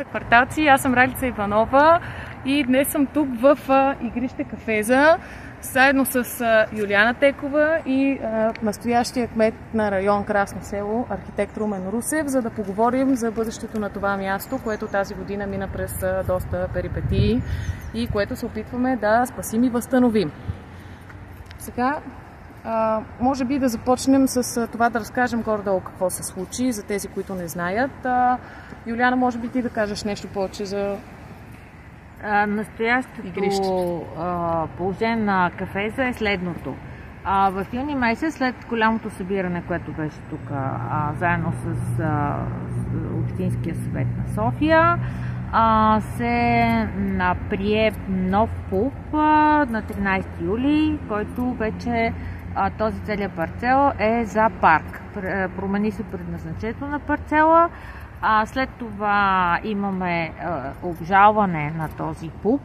Кварталци, аз съм Ралица Иванова и днес съм тук в игрище Кафеза, заедно с Юлиана Текова и настоящия кмет на район Красно село, архитект Румен Русев, за да поговорим за бъдещето на това място, което тази година мина през доста перипетии и което се опитваме да спасим и възстановим. Сега, може би да започнем с това да разкажем горе-долу какво се случи, за тези, които не знаят. Юлиана, може би ти да кажеш нещо повече за настоящото положение на Кафеза е следното. В юни месец, след голямото събиране, което беше тук, заедно с Общинския съвет на София, се прие нов ПУП на 13 юли, който вече този целият парцел е за парк. Промени се предназначението на парцела. След това имаме обжалване на този ПУП,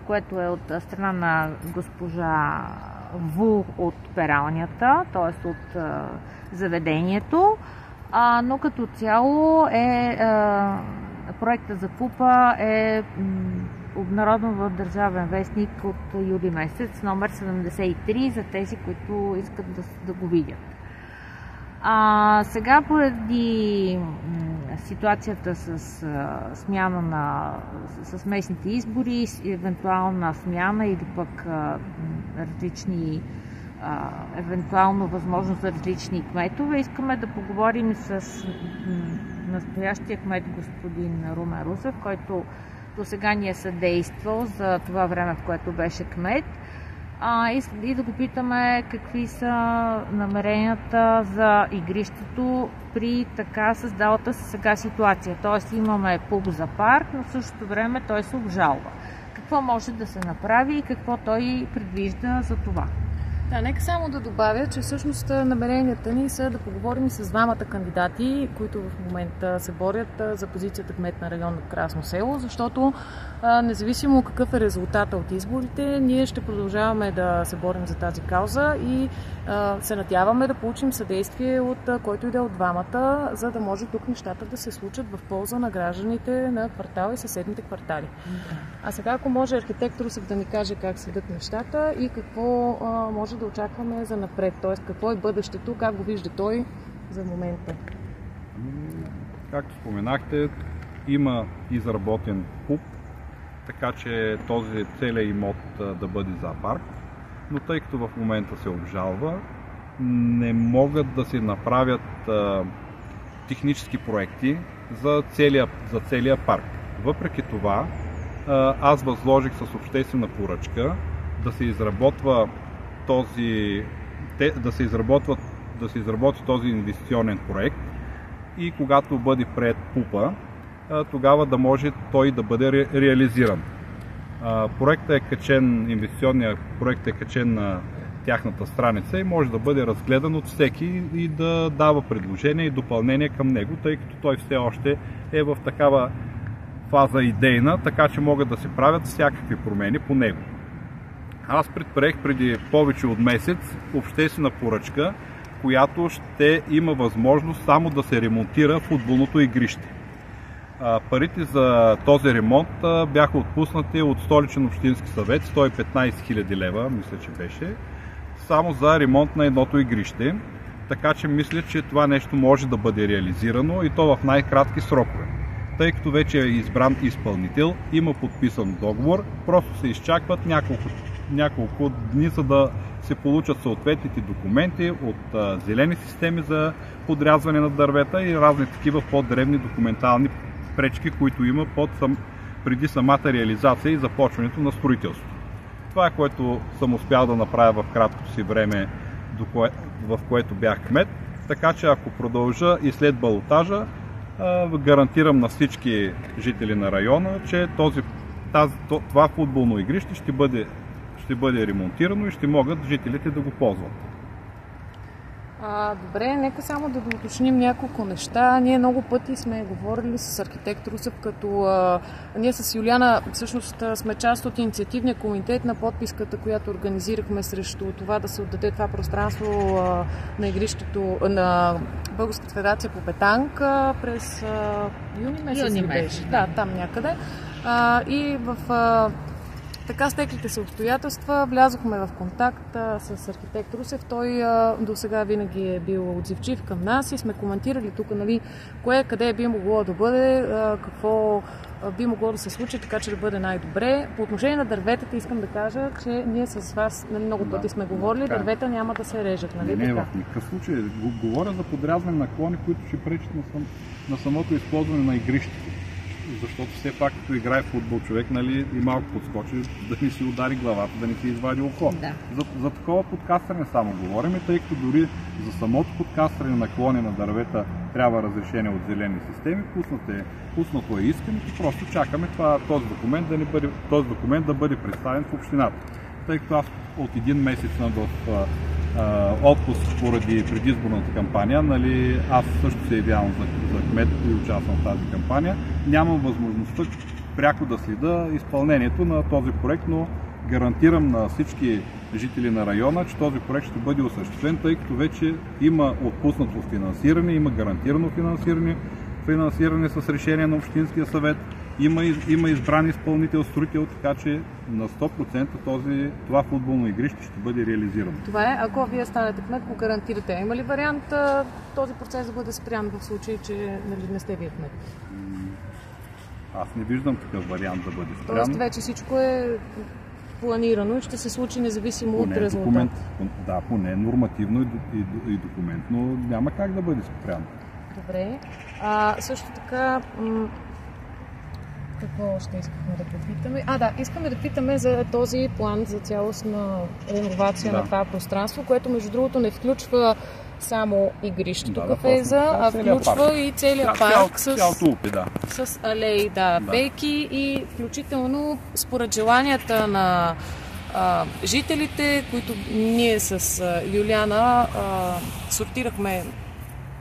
което е от страна на госпожа Ву от пералнята, т.е. от заведението, но като цяло проектът за ПУП-а е обнародван в Държавен вестник от юли месец, номер 73, за тези, които искат да го видят. Сега поради ситуацията с смяна с местните избори, евентуална смяна или пък евентуално възможност за различни кметове, искаме да поговорим с настоящия кмет господин Румен Русев, който до сега ни е съдействал за това време, в което беше кмет. И да го питаме какви са намеренията за игрището при така създалата се сега ситуация. Тоест имаме ПУП за парк, но в същото време той се обжалва. Какво може да се направи и какво той предвижда за това? Да, нека само да добавя, че всъщност намеренията ни са да поговорим с двамата кандидати, които в момента се борят за позицията кмет на район Красно село, защото независимо какъв е резултата от изборите, ние ще продължаваме да се борим за тази кауза и се надяваме да получим съдействие от който и да е от двамата, за да може тук нещата да се случат в полза на гражданите на квартала и съседните квартали. А сега, ако може архитект Русев да ни каже как седят нещата и какво може да очакваме за напред, т.е. какво е бъдещето, как го вижда той за момента. Както споменахте, има изработен ПУП, така че този целият имот да бъде за парк, но тъй като в момента се обжалва, не могат да се направят технически проекти за целия парк. Въпреки това, аз възложих с обществена поръчка да се изработи този инвестиционен проект и когато бъде приет ПУП-а, тогава да може той да бъде реализиран. Инвестиционният проект е качен на тяхната страница и може да бъде разгледан от всеки и да дава предложения и допълнения към него, тъй като той все още е в такава фаза идейна, така че могат да се правят всякакви промени по него. Аз предприех преди повече от месец обществена поръчка, която ще има възможност само да се ремонтира футболното игрище. Парите за този ремонт бяха отпуснати от Столичен общински съвет, 115 000 лева, мисля, че беше, само за ремонт на едното игрище. Така че мисля, че това нещо може да бъде реализирано и то в най-кратки срокове. Тъй като вече е избран изпълнител, има подписан договор, просто се изчакват няколко дни, за да се получат съответните документи от зелени системи за подрязване на дървета и разни такива по-дребни документални пречки, които има преди самата реализация и започването на строителство. Това е, което съм успял да направя в краткото си време, в което бях кмет, така че ако продължа и след балотажа, гарантирам на всички жители на района, че това футболно игрище ще бъде ремонтирано и ще могат жителите да го ползват. Добре, нека само да уточним няколко неща. Ние много пъти сме говорили с архитект Русев, като ние с Юлиана всъщност сме част от инициативния комитет на подписката, която организирахме срещу това да се отдаде това пространство на игрището на Българската федерация по петанг през юни месец. Да, там някъде. И в така стеклите се обстоятелства, влязохме в контакт с архитект Русев. Той до сега винаги е бил отзивчив към нас и сме коментирали тук, нали, кое, къде би могло да бъде, какво би могло да се случи, така че да бъде най-добре. По отношение на дърветата искам да кажа, че ние с вас много пъти сме говорили, дървета няма да се режат, нали? Не, в никакъв случай. Говоря за подрязване на клони, които ще пречат на самото използване на игрището. Защото все пак, като играе футбол човек, нали, и малко подскочи, да ни си удари главата, да ни си извади ухо. Да. За такова подкастране само говорим, тъй като дори за самото подкастране на клони на дървета трябва разрешение от зелени системи, пуснато е искането, просто чакаме този документ да бъде представен в общината. Тъй като аз от един месец в отпуск поради предизборната кампания, нали, аз също се явявам за кмет и участвам в тази кампания. Нямам възможността пряко да следа изпълнението на този проект, но гарантирам на всички жители на района, че този проект ще бъде осъществен, тъй като вече има отпуснато финансиране, има гарантирано финансиране с решение на Общинския съвет. Има избран изпълнител-строител, така че на 100% това футболно игрище ще бъде реализирано. Това е, ако вие станете кмет, го гарантирате. Има ли вариант този процес да бъде спрян в случай, че, нали, не сте вие кмет? Аз не виждам такъв вариант да бъде спрян. Тоест вече всичко е планирано и ще се случи независимо от резултат. Да, поне нормативно и документно няма как да бъде спрян. Добре. Също така, какво още искахме да попитаме? Искаме да питаме за този план за цялостна реновация на това пространство, което между другото не включва само игрището кафеза, а включва и целият парк с алеи, пейки и включително според желанията на жителите, които ние с Юлиана сортирахме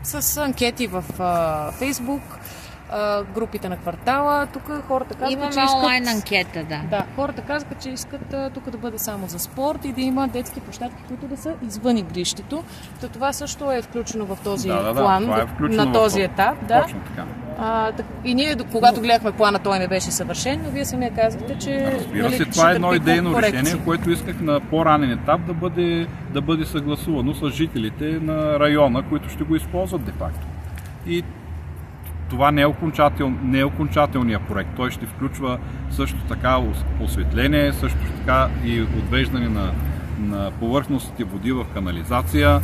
с анкети в Фейсбук, групите на квартала. Тук хората казаха, че искат... онлайн анкета, Да, хората казаха, че искат тук да бъде само за спорт и да има детски площадки, които да са извън игрището. Това също е включено в този план на този етап. Точно така. И ние, когато гледахме плана, той не беше съвършен, но вие самия казахте, че... Разбира се, това е едно идейно решение, което исках на по-ранен етап да бъде съгласувано с жителите на района, които ще го използват де-факто. И това не е окончателният проект. Той ще включва също така осветление, също така и отвеждане на повърхностните води в канализация,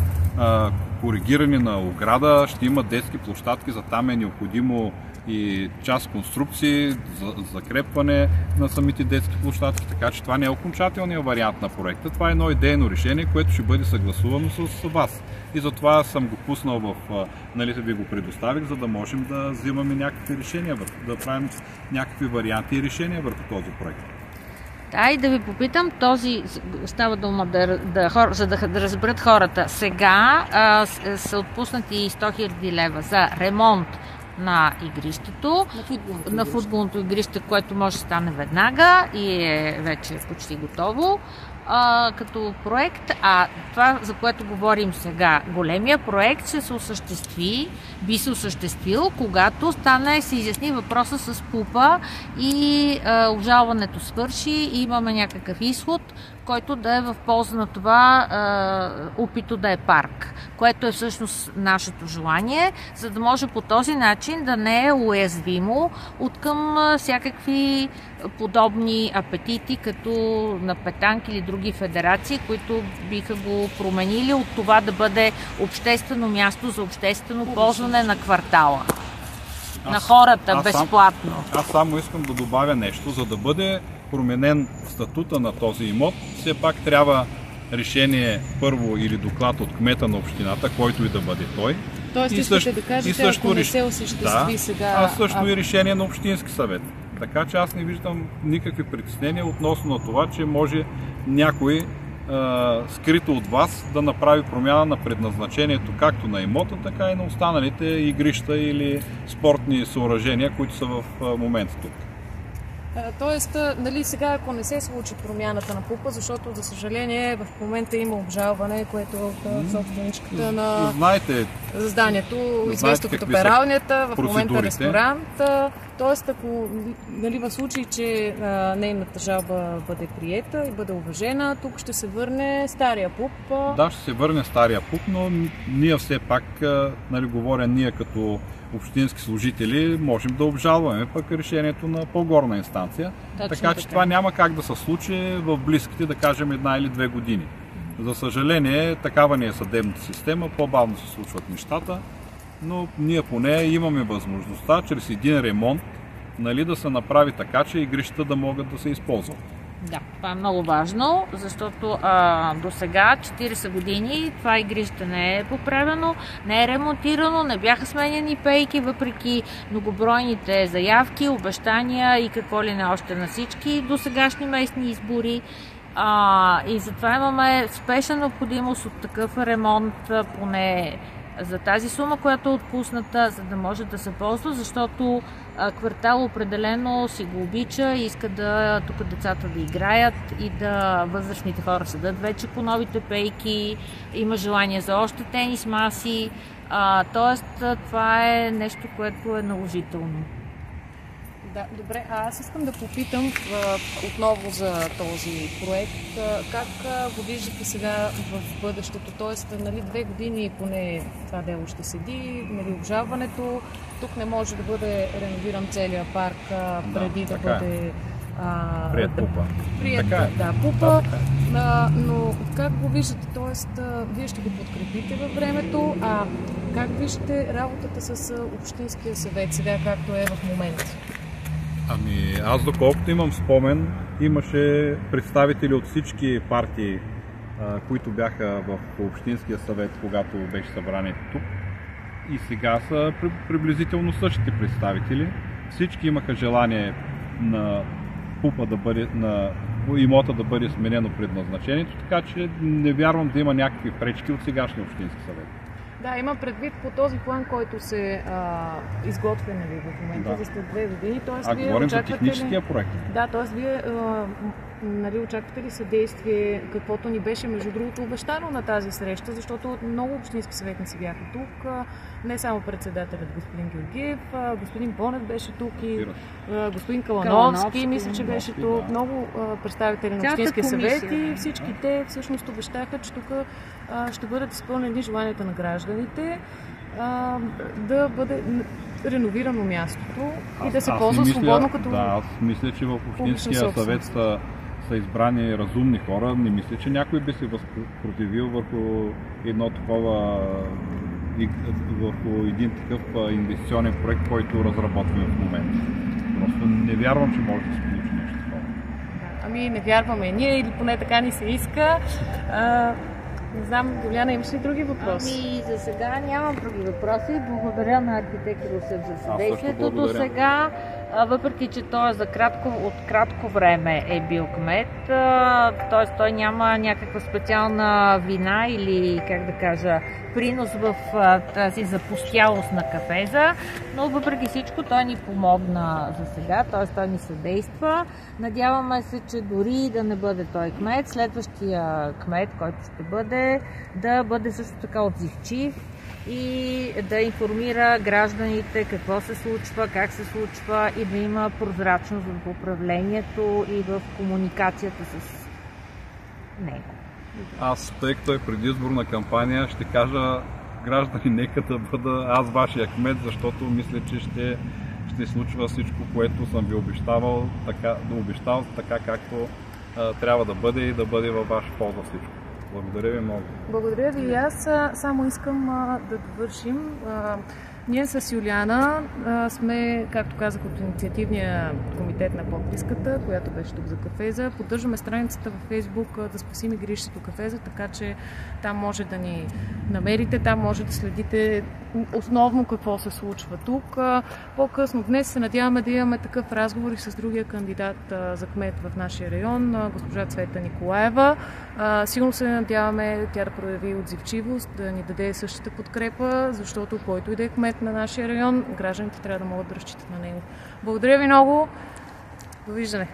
коригиране на ограда, ще има детски площадки, за там е необходимо и част конструкции, закрепване на самите детски площадки, така че това не е окончателният вариант на проекта, това е едно идейно решение, което ще бъде съгласувано с вас. И затова съм го пуснал ви го предоставих, за да можем да взимаме някакви решения, да правим някакви варианти и решения върху този проект. И да ви попитам, става дума за да разберат хората. Сега са отпуснати 100 000 лева за ремонт на игрището, на футболното игрище, което може да стане веднага и е вече почти готово като проект. Това, за което говорим сега, големия проект би се осъществил, когато се изясни въпроса с ПУП-а и обжалването свърши и имаме някакъв изход, който да е в полза на това УПИ-то да е парк, което е всъщност нашето желание, за да може по този начин да не е уязвимо от към всякакви подобни апетити, като на петанк или други федерации, които биха го променили от това да бъде обществено място за обществено ползване на квартала. На хората безплатно. Аз само искам да добавя нещо, за да бъде променен статута на този имот, все пак трябва решение първо или доклад от кмета на общината, който и да бъде той. Тоест искате да кажете, ако не се осъществи сега... А също и решение на Общински съвет. Така че аз не виждам никакви притеснения относно на това, че може някой скрито от вас да направи промяна на предназначението както на имота, така и на останалите игрища или спортни съоръжения, които са в момента тук. Тоест, нали, сега ако не се случи промяната на ПУП-а, защото за съжаление в момента има обжалване, което е от собственичката на зданието, известно като пералнята, в момента ресторант. Тоест, ако нали, в случай, че нейната жалба бъде приета и бъде уважена, тук ще се върне стария ПУП. Да, ще се върне стария ПУП, но ние все пак, нали, говоря ние като общински служители, можем да обжалваме пък решението на по-горна инстанция. Така че това няма как да се случи в близките, да кажем, 1 или 2 години. За съжаление, такава ни е съдебната система, по-бавно се случват нещата, но ние поне имаме възможността чрез един ремонт, нали, да се направи така, че игрищата да могат да се използват. Да, това е много важно, защото до сега 40 години това игрище не е поправено, не е ремонтирано, не бяха сменяни пейки, въпреки многобройните заявки, обещания и какво ли не още на всички до сегашни местни избори. И затова имаме спешна необходимост от такъв ремонт, поне за тази сума, която е отпусната, за да може да се ползва, защото квартал определено си го обича и иска да тук децата да играят и да възрастните хора седат вече по новите пейки, има желание за още тенис маси, т.е. това е нещо, което е наложително. Да, добре, аз искам да попитам отново за този проект. Как го виждате сега в бъдещето? Тоест, нали, 2 години поне това дело ще седи, нали, обжалването. Тук не може да бъде реновиран целият парк преди да бъде прият ПУП-а. ПУП-а. Но как го виждате? Тоест, вие ще го подкрепите във времето, как виждате работата с Общинския съвет сега, както е в момента? Аз доколкото имам спомен, имаше представители от всички партии, които бяха в Общинския съвет, когато беше събранието тук. И сега са приблизително същите представители. Всички имаха желание на ПУП-а да бъде, на имота да бъде сменено предназначението, така че не вярвам да има някакви пречки от сегашния Общински съвет. Да, имам предвид по този план, който се изготвя, нали, в момента за след 2 години. Тоест, вие говорим за техническия проект. Да, т.е. вие нали, очаквате ли съдействие, каквото ни беше между другото обещано на тази среща, защото много общински съветници бяха тук, не само председателят господин Георгиев, господин Бонев беше тук и господин Калановски, мисля, че беше тук, да. Много представители на Общинския съвет и всички те всъщност обещаха, че тук ще бъдат изпълнени желанията на гражданите да бъде реновирано мястото и да се ползва свободно като... Да, аз мисля, че в Общинския съвет са избрани разумни хора. Не мисля, че някой би се възпротивил върху едно такова, върху един такъв инвестиционен проект, който разработваме в момента. Просто не вярвам, че може да се получи нещо такова. Не вярваме ние, или поне така ни се иска. Не знам, Юлиана, имаш ли други въпроси? За сега нямам други въпроси. Благодаря на архитект Русев за съдействието до сега. Въпреки че той от кратко време е бил кмет, т.е. той няма някаква специална вина или, как да кажа, принос в тази запустялост на Кафеза, но въпреки всичко той ни помогна за сега, т.е. той ни съдейства. Надяваме се, че дори да не бъде той кмет, следващия кмет, който ще бъде, да бъде също така отзивчив и да информира гражданите какво се случва, как се случва и да има прозрачност в управлението и в комуникацията с него. Аз, тъй като е предизборна кампания, ще кажа, граждани, нека да бъда аз вашия кмет, защото мисля, че ще случва всичко, което съм ви обещавал, така както трябва да бъде и да бъде във ваша полза всичко. Благодаря ви много. Благодаря ви и аз. Само искам да довършим. Ние с Юлиана сме, както казах, от инициативния комитет на подписката, която беше тук за Кафеза. Поддържаме страницата във Фейсбук да спасим игрището Кафеза, така че там може да ни намерите, там може да следите основно какво се случва тук. По-късно днес се надяваме да имаме такъв разговор и с другия кандидат за кмет в нашия район, госпожа Цвета Николаева. Сигурно се надяваме тя да прояви отзивчивост, да ни даде същата подкрепа, защото който и да е кмет на нашия район, гражданите трябва да могат да разчитат на него. Благодаря ви много. Довиждане!